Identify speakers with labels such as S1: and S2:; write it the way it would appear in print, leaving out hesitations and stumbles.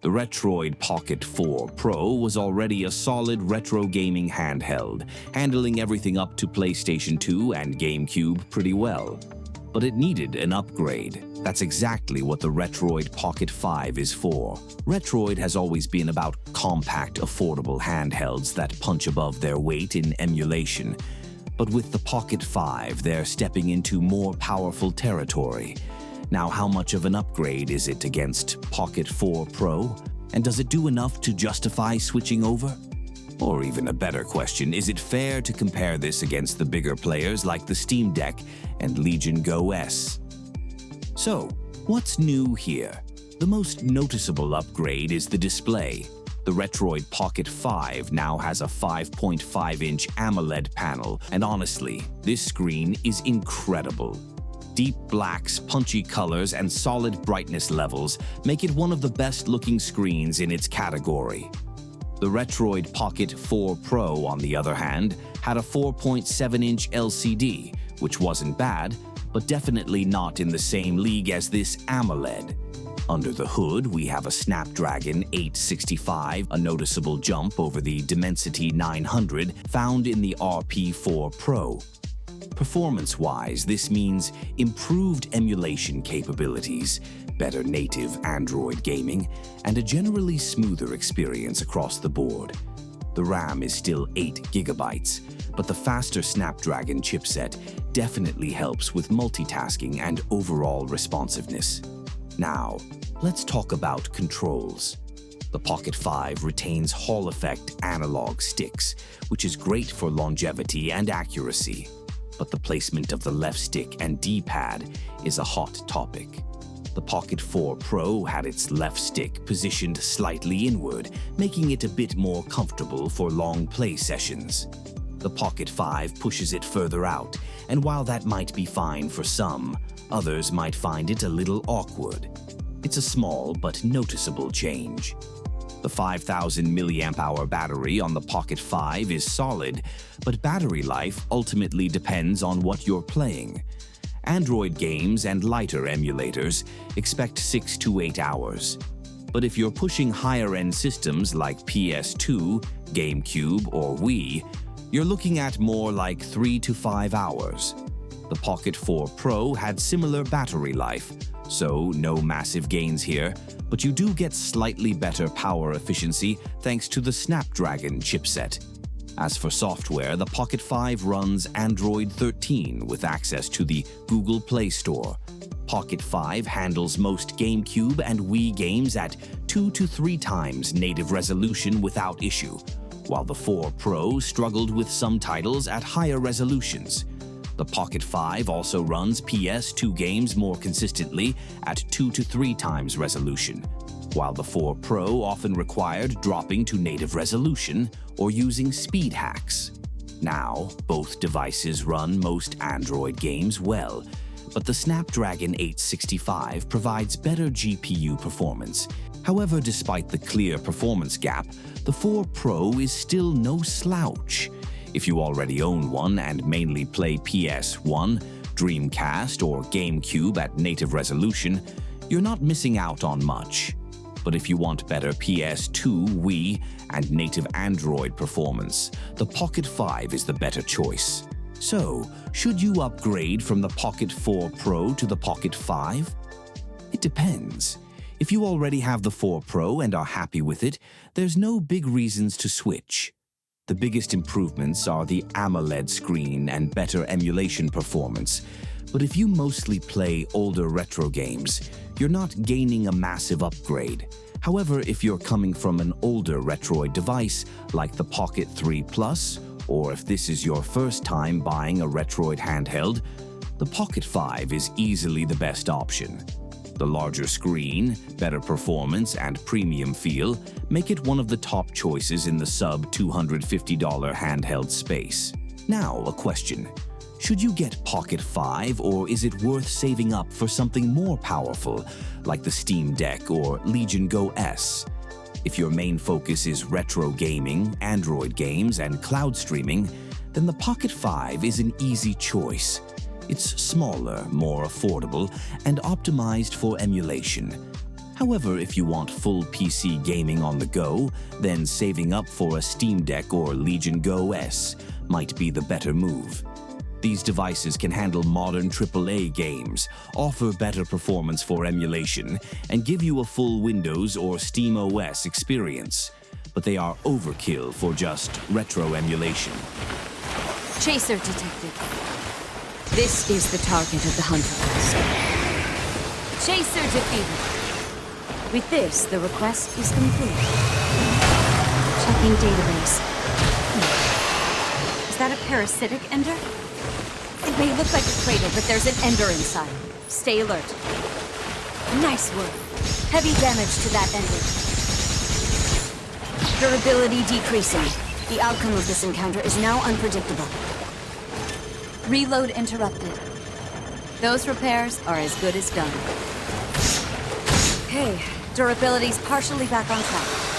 S1: The Retroid Pocket 4 Pro was already a solid retro gaming handheld, handling everything up to PlayStation 2 and GameCube pretty well. But it needed an upgrade. That's exactly what the Retroid Pocket 5 is for. Retroid has always been about compact, affordable handhelds that punch above their weight in emulation. But with the Pocket 5, they're stepping into more powerful territory. Now, how much of an upgrade is it against Pocket 4 Pro? And does it do enough to justify switching over? Or even a better question, is it fair to compare this against the bigger players like the Steam Deck and Legion Go S? So, what's new here? The most noticeable upgrade is the display. The Retroid Pocket 5 now has a 5.5-inch AMOLED panel, and honestly, this screen is incredible. Deep blacks, punchy colors, and solid brightness levels make it one of the best-looking screens in its category. The Retroid Pocket 4 Pro, on the other hand, had a 4.7-inch LCD, which wasn't bad, but definitely not in the same league as this AMOLED. Under the hood, we have a Snapdragon 865, a noticeable jump over the Dimensity 900 found in the RP4 Pro. Performance-wise, this means improved emulation capabilities, better native Android gaming, and a generally smoother experience across the board. The RAM is still 8 GB, but the faster Snapdragon chipset definitely helps with multitasking and overall responsiveness. Now, let's talk about controls. The Pocket 5 retains Hall effect analog sticks, which is great for longevity and accuracy. But the placement of the left stick and D-pad is a hot topic. The Pocket 4 Pro had its left stick positioned slightly inward, making it a bit more comfortable for long play sessions. The Pocket 5 pushes it further out, and while that might be fine for some, others might find it a little awkward. It's a small but noticeable change. The 5,000 mAh battery on the Pocket 5 is solid, but battery life ultimately depends on what you're playing. Android games and lighter emulators expect 6 to 8 hours. But if you're pushing higher-end systems like PS2, GameCube, or Wii, you're looking at more like 3 to 5 hours. The Pocket 4 Pro had similar battery life, so no massive gains here, but you do get slightly better power efficiency thanks to the Snapdragon chipset. As for software, the Pocket 5 runs Android 13 with access to the Google Play Store. Pocket 5 handles most GameCube and Wii games at 2 to 3 times native resolution without issue, while the 4 Pro struggled with some titles at higher resolutions. The Pocket 5 also runs PS2 games more consistently at 2 to 3 times resolution, while the 4 Pro often required dropping to native resolution or using speed hacks. Now, both devices run most Android games well, but the Snapdragon 865 provides better GPU performance. However, despite the clear performance gap, the 4 Pro is still no slouch. If you already own one and mainly play PS1, Dreamcast, or GameCube at native resolution, you're not missing out on much. But if you want better PS2, Wii, and native Android performance, the Pocket 5 is the better choice. So, should you upgrade from the Pocket 4 Pro to the Pocket 5? It depends. If you already have the 4 Pro and are happy with it, there's no big reasons to switch. The biggest improvements are the AMOLED screen and better emulation performance. But if you mostly play older retro games, you're not gaining a massive upgrade. However, if you're coming from an older Retroid device like the Pocket 3 Plus, or if this is your first time buying a Retroid handheld, the Pocket 5 is easily the best option. The larger screen, better performance, and premium feel make it one of the top choices in the sub-$250 handheld space. Now, a question. Should you get Pocket 5, or is it worth saving up for something more powerful, like the Steam Deck or Legion Go S? If your main focus is retro gaming, Android games, and cloud streaming, then the Pocket 5 is an easy choice. It's smaller, more affordable, and optimized for emulation. However, if you want full PC gaming on the go, then saving up for a Steam Deck or Legion Go S might be the better move. These devices can handle modern AAA games, offer better performance for emulation, and give you a full Windows or Steam OS experience. But they are overkill for just retro emulation.
S2: Chaser detected. This is the target of the hunter quest. Chaser defeated. With this, the request is complete. Checking database. Is that a parasitic ender? It may look like a crater, but there's an ender inside. Stay alert. Nice work. Heavy damage to that ender. Durability decreasing. The outcome of this encounter is now unpredictable. Reload interrupted. Those repairs are as good as done. Okay, durability's partially back on track.